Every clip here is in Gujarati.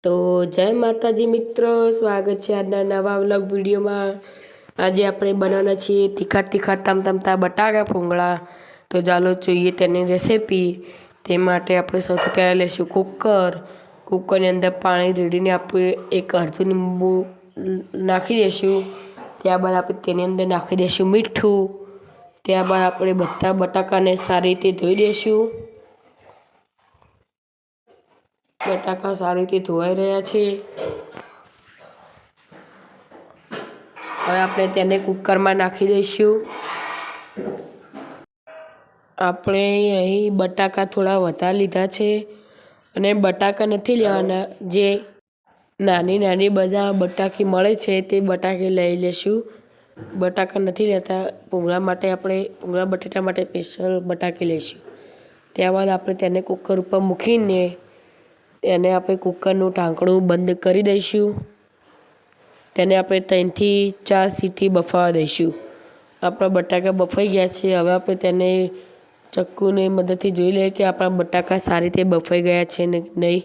તો જય માતાજી મિત્રો, સ્વાગત છે આજના નવા વ્લોગ વિડીયોમાં। આજે આપણે બનાવવાના છીએ તીખા તમતમતા બટાકા ભૂંગળા। તો ચાલો જોઈએ તેની રેસીપી। તે માટે આપણે સૌથી પહેલાં લઈશું કુકરની અંદર પાણી રેડીને આપણે એક અડધું લીંબુ નાખી દઈશું। ત્યારબાદ આપણે તેની અંદર નાખી દઈશું મીઠું। ત્યારબાદ આપણે બધા બટાકાને સારી રીતે ધોઈ દઈશું। બટાકા સારી રીતે ધોવાઈ રહ્યા છે। હવે આપણે તેને કુકરમાં નાખી દઈશું। આપણે અહીં બટાકા થોડા વધારે લીધા છે અને બટાકા નથી લેવાના, જે નાની બધા બટાકી મળે છે તે બટાકી લઈ લઈશું। બટાકા નથી લેતા, ભૂંગળા માટે આપણે ભૂંગળા બટેટા માટે સ્પેશિયલ બટાકી લઈશું। ત્યારબાદ આપણે તેને કુકર ઉપર મૂકીને તેને આપણે કુકરનું ઢાંકણું બંધ કરી દઈશું। તેને આપણે 3 થી 4 સીટી બફાવા દઈશું। આપણા બટાકા બફાઈ ગયા છે। હવે આપણે તેને ચક્કુની મદદથી જોઈ લઈએ કે આપણા બટાકા સારી રીતે બફાઈ ગયા છે ને નહીં।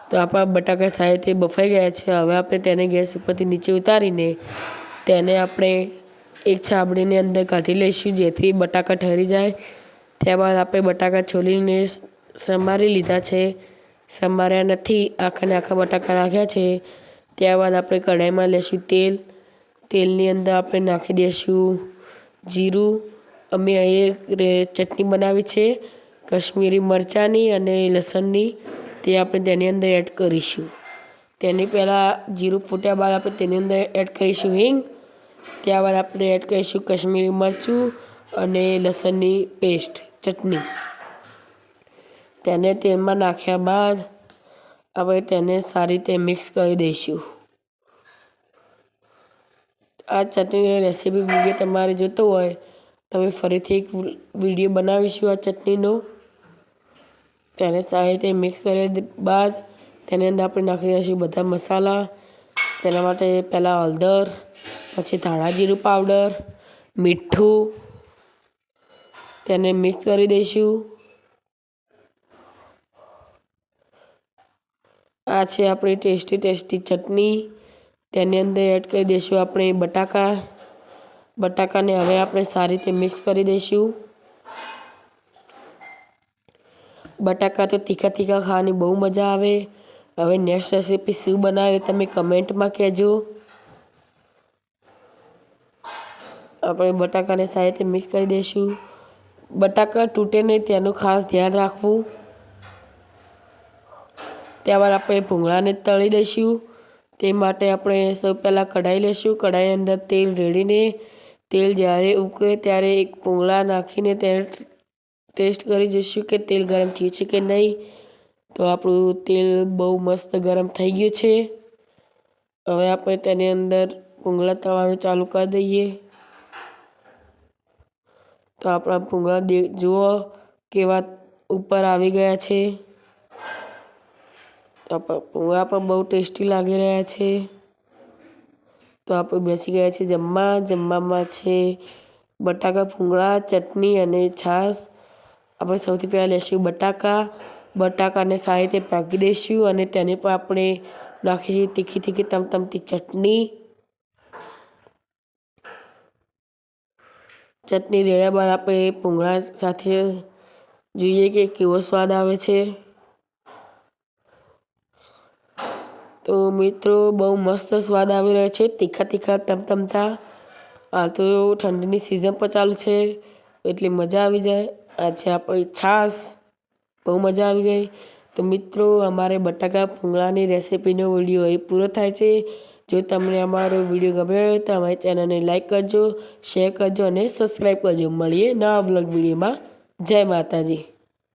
તો આપણા બટાકા સારી રીતે બફાઈ ગયા છે। હવે આપણે તેને ગેસ ઉપરથી નીચે ઉતારીને તેને આપણે એક છાબડીની અંદર કાઢી લઈશું, જેથી બટાકા ઠરી જાય। ત્યારબાદ આપણે બટાકા છોલીને સમારી લીધા છે। સમાર્યા નથી, આખા બટાકા નાખ્યા છે। ત્યારબાદ આપણે કઢાઈમાં લઈશું તેલ। તેલની અંદર આપણે નાખી દઈશું જીરું। અમે અહીં ચટણી બનાવી છે કશ્મીરી મરચાંની અને લસણની, તે આપણે તેની અંદર એડ કરીશું। તેની પહેલાં જીરું ફૂટ્યા બાદ આપણે તેની અંદર એડ કરીશું હિંગ। ત્યારબાદ આપણે એડ કરીશું કશ્મીરી મરચું અને લસણની પેસ્ટ ચટણી। તેને તેલમાં નાખ્યા બાદ આપણે તેને સારી રીતે મિક્સ કરી દઈશું। આ ચટણીની રેસીપી વિડીયો તમારે જોતો હોય તમે ફરીથી એક વિડીયો બનાવીશું આ ચટણીનો। તેને સારી રીતે મિક્સ કર્યા બાદ તેની અંદર આપણે નાખી દઈશું બધા મસાલા। તેના માટે પહેલાં હળદર, પછી ધાણા જીરું પાવડર, મીઠું, તેને મિક્સ કરી દઈશું। આ છે આપણી ટેસ્ટી ચટણી। તેની અંદર એડ કરી દઈશું આપણે બટાકાને હવે આપણે સારી રીતે મિક્સ કરી દઈશું। બટાકા તો તીખા ખાવાની બહુ મજા આવે। હવે નેક્સ્ટ રેસીપી શું બનાવે તમે કમેન્ટમાં કહેજો। આપણે બટાકાને સારી રીતે મિક્સ કરી દઈશું। બટાકા તૂટે નહીં તેનું ખાસ ધ્યાન રાખવું। ત્યારબાદ આપણે ભૂંગળાને તળી દઈશું। તે માટે આપણે સૌ પહેલાં કઢાઈ લઈશું। કઢાઈની અંદર તેલ રેડીને તેલ જ્યારે ઉકળે ત્યારે એક ભૂંગળા નાખીને તેને ટેસ્ટ કરી જોઈશું કે તેલ ગરમ થયું છે કે નહીં। તો આપણું તેલ બહુ મસ્ત ગરમ થઈ ગયું છે। હવે આપણે તેની અંદર ભૂંગળા તળવાનું ચાલુ કરી દઈએ। તો આપણા ભૂંગળા જુઓ કેવા ઉપર આવી ગયા છે। ભૂંગળા પણ બહુ ટેસ્ટી લાગી રહ્યા છે। તો આપણે બેસી ગયા છે જમવામાં છે બટાકા ભૂંગળા, ચટણી અને છાશ। આપણે સૌથી પહેલાં લઈશું બટાકાને સારી રીતે પાકી દઈશું અને તેની પર આપણે નાખીશું તીખી તમતમતી ચટણી રેડ્યા બાદ આપણે ભૂંગળા સાથે જોઈએ કે કેવો સ્વાદ આવે છે। તો મિત્રો બહુ મસ્ત સ્વાદ આવી રહ્યો છે તીખા તમતમતા। આ તો ઠંડીની સિઝન પણ ચાલુ છે એટલે મજા આવી જાય। આ છે આપણી છાશ, બહુ મજા આવી ગઈ। તો મિત્રો અમારે બટાકા ભૂંગળાની રેસીપીનો વિડીયો અહીં પૂરો થાય છે। જો તમને અમારો વિડીયો ગમ્યો હોય તો અમારી ચેનલને લાઈક કરજો, શેર કરજો અને સબસ્ક્રાઈબ કરજો। મળીએ નવા વ્લોગ વિડીયોમાં। જય માતાજી।